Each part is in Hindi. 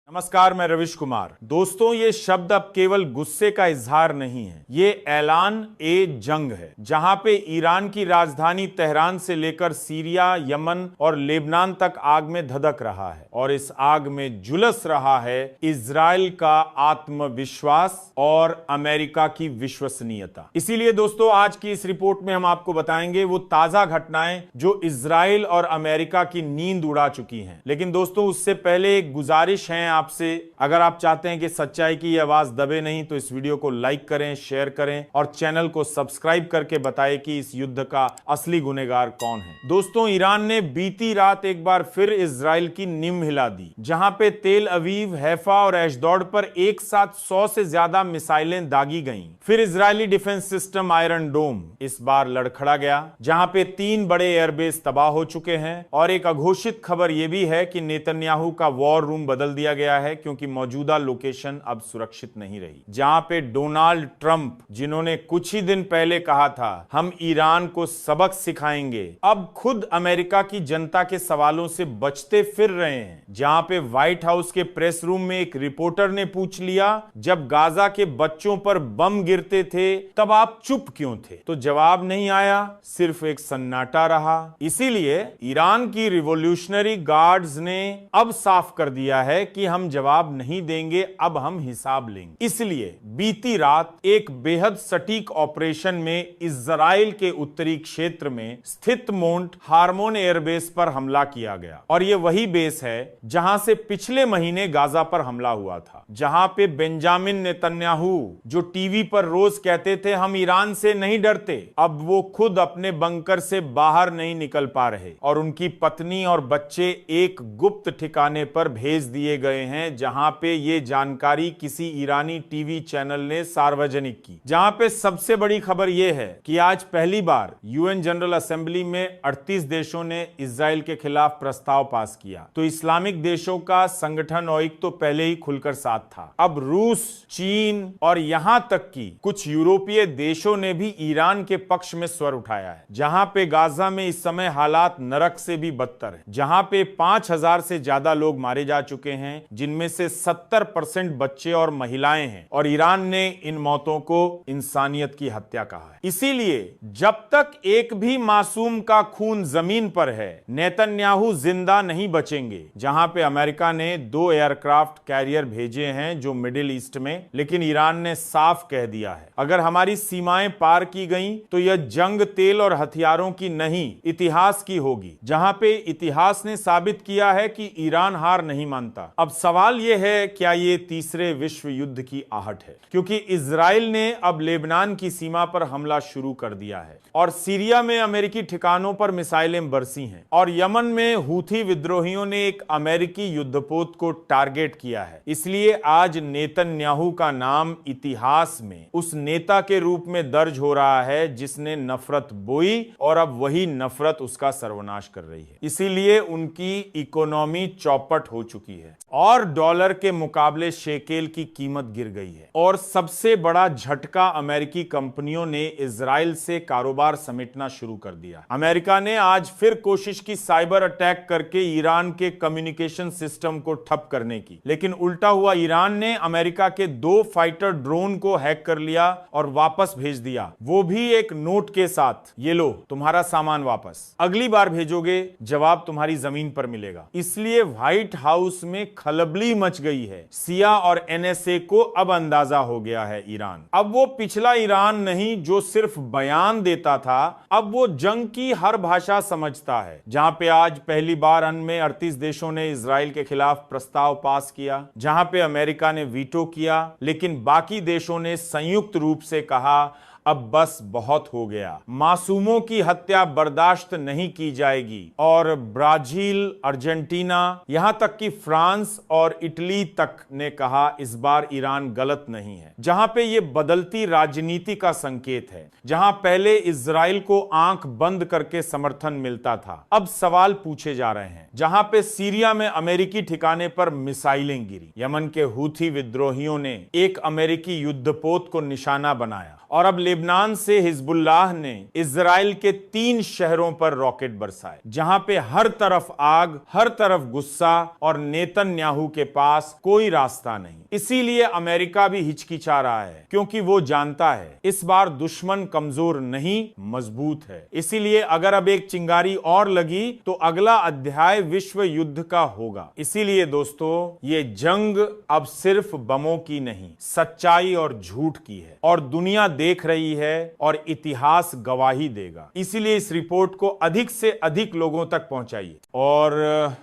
नमस्कार, मैं रविश कुमार। दोस्तों, ये शब्द अब केवल गुस्से का इजहार नहीं है, ये ऐलान ए जंग है, जहां पे ईरान की राजधानी तेहरान से लेकर सीरिया, यमन और लेबनान तक आग में धधक रहा है और इस आग में झुलस रहा है इजराइल का आत्मविश्वास और अमेरिका की विश्वसनीयता। इसीलिए दोस्तों, आज की इस रिपोर्ट में हम आपको बताएंगे वो ताजा घटनाएं जो इजराइल और अमेरिका की नींद उड़ा चुकी हैं। लेकिन दोस्तों, उससे पहले एक गुजारिश है आपसे, अगर आप चाहते हैं कि सच्चाई की ये आवाज दबे नहीं तो इस वीडियो को लाइक करें, शेयर करें और चैनल को सब्सक्राइब करके बताएं कि इस युद्ध का असली गुनहगार कौन है। दोस्तों, ईरान ने बीती रात एक बार फिर इजराइल की नींव हिला दी, जहां पे तेल अवीव, हैफा और एशडोड पर एक साथ 100 से ज्यादा मिसाइलें दागी गईं। फिर इजरायली डिफेंस सिस्टम आयरन डोम इस बार लड़खड़ा गया, जहां पे 3 बड़े एयरबेस तबाह हो चुके हैं और एक अघोषित खबर यह भी है कि नेतन्याहू का वॉर रूम बदल दिया गया है, क्योंकि मौजूदा लोकेशन अब सुरक्षित नहीं रही। जहां पे डोनाल्ड ट्रंप, जिन्होंने कुछ ही दिन पहले कहा था हम ईरान को सबक सिखाएंगे, अब खुद अमेरिका की जनता के सवालों से बचते फिर रहे हैं। जहां पे व्हाइट हाउस के प्रेस रूम में एक रिपोर्टर ने पूछ लिया, जब गाजा के बच्चों पर बम गिरते थे तब आप चुप क्यों थे? तो जवाब नहीं आया, सिर्फ एक सन्नाटा रहा। इसीलिए ईरान की रिवॉल्यूशनरी गार्ड्स ने अब साफ कर दिया है कि हम जवाब नहीं देंगे, अब हम हिसाब लेंगे। इसलिए बीती रात एक बेहद सटीक ऑपरेशन में इजराइल के उत्तरी क्षेत्र में स्थित मोंट हार्मोन एयरबेस पर हमला किया गया और यह वही बेस है जहां से पिछले महीने गाजा पर हमला हुआ था, जहां पे बेंजामिन नेतन्याहू, जो टीवी पर रोज कहते थे हम ईरान से नहीं डरते, अब वो खुद अपने बंकर से बाहर नहीं निकल पा रहे और उनकी पत्नी और बच्चे एक गुप्त ठिकाने पर भेज दिए गए हैं, जहां पे ये जानकारी किसी ईरानी टीवी चैनल ने सार्वजनिक की। जहां पे सबसे बड़ी खबर यह है कि आज पहली बार यूएन जनरल असेंबली में 38 देशों ने इजराइल के खिलाफ प्रस्ताव पास किया। तो इस्लामिक देशों का संगठन ओइक तो पहले ही खुलकर साथ था, अब रूस, चीन और यहां तक कि कुछ यूरोपीय देशों ने भी ईरान के पक्ष में स्वर उठाया है। जहां पे गाजा में इस समय हालात नरक से भी बदतर है, जहां पे 5000 से ज्यादा लोग मारे जा चुके हैं, जिनमें से 70% बच्चे और महिलाएं हैं, और ईरान ने इन मौतों को इंसानियत की हत्या कहा है। इसीलिए जब तक एक भी मासूम का खून जमीन पर है, नेतन्याहू जिंदा नहीं बचेंगे। जहां पे अमेरिका ने 2 एयरक्राफ्ट कैरियर भेजे हैं जो मिडिल ईस्ट में, लेकिन ईरान ने साफ कह दिया है अगर हमारी सीमाएं पार की गईं तो यह जंग तेल और हथियारों की नहीं, इतिहास की होगी। जहां पे इतिहास ने साबित किया है कि ईरान हार नहीं मानता। अब सवाल यह है, क्या ये तीसरे विश्व युद्ध की आहट है? क्योंकि इजराइल ने अब लेबनान की सीमा पर हमला शुरू कर दिया है और सीरिया में अमेरिकी ठिकानों पर मिसाइलें बरसी हैं और यमन में हूथी विद्रोहियों ने एक अमेरिकी युद्धपोत को टारगेट किया है। इसलिए आज नेतन्याहू का नाम इतिहास में उस नेता के रूप में दर्ज हो रहा है जिसने नफरत बोई और अब वही नफरत उसका सर्वनाश कर रही है। इसीलिए उनकी इकोनॉमी चौपट हो चुकी है और डॉलर के मुकाबले शेकेल की कीमत गिर गई है। और सबसे बड़ा झटका, अमेरिकी कंपनियों ने इजराइल से कारोबार समेटना शुरू कर दिया। अमेरिका ने आज फिर कोशिश की साइबर अटैक करके ईरान के कम्युनिकेशन सिस्टम को ठप करने की, लेकिन उल्टा हुआ, ईरान ने अमेरिका के 2 फाइटर ड्रोन को हैक कर लिया और वापस भेज दिया, वो भी एक नोट के साथ, ये लो तुम्हारा सामान वापस, अगली बार भेजोगे जवाब तुम्हारी जमीन पर मिलेगा। इसलिए व्हाइट हाउस में खलबली मच गई है। सिया और एनएसए को अब अंदाजा हो गया है ईरान, अब वो पिछला ईरान नहीं जो सिर्फ बयान देता था, अब वो जंग की हर भाषा समझता है। जहां पे आज पहली बार अन्य में 38 देशों ने इजराइल के खिलाफ प्रस्ताव पास किया, जहां पे अमेरिका ने वीटो किया, लेकिन बाकी देशों ने संयुक्त रूप से कहा अब बस बहुत हो गया, मासूमों की हत्या बर्दाश्त नहीं की जाएगी। और ब्राजील, अर्जेंटीना, यहां तक कि फ्रांस और इटली तक ने कहा इस बार ईरान गलत नहीं है। जहां पे ये बदलती राजनीति का संकेत है, जहां पहले इजराइल को आंख बंद करके समर्थन मिलता था, अब सवाल पूछे जा रहे हैं। जहां पे सीरिया में अमेरिकी ठिकाने पर मिसाइलें गिरी, यमन के हूथी विद्रोहियों ने एक अमेरिकी युद्धपोत को निशाना बनाया और अब लेबनान से हिजबुल्लाह ने इजराइल के 3 शहरों पर रॉकेट बरसाए, जहां पे हर तरफ आग, हर तरफ गुस्सा और नेतन्याहू के पास कोई रास्ता नहीं। इसीलिए अमेरिका भी हिचकिचा रहा है, क्योंकि वो जानता है इस बार दुश्मन कमजोर नहीं, मजबूत है। इसीलिए अगर अब एक चिंगारी और लगी तो अगला अध्याय विश्व युद्ध का होगा। इसीलिए दोस्तों, ये जंग अब सिर्फ बमों की नहीं, सच्चाई और झूठ की है, और दुनिया देख रही है और इतिहास गवाही देगा। इसीलिए इस रिपोर्ट को अधिक से अधिक लोगों तक पहुंचाइए और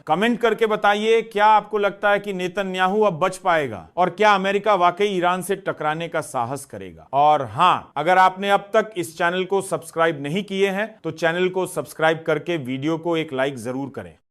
कमेंट करके बताइए, क्या आपको लगता है कि नेतन्याहू अब बच पाएगा और क्या अमेरिका वाकई ईरान से टकराने का साहस करेगा। और हां, अगर आपने अब तक इस चैनल को सब्सक्राइब नहीं किए हैं तो चैनल को सब्सक्राइब करके वीडियो को एक लाइक जरूर करें।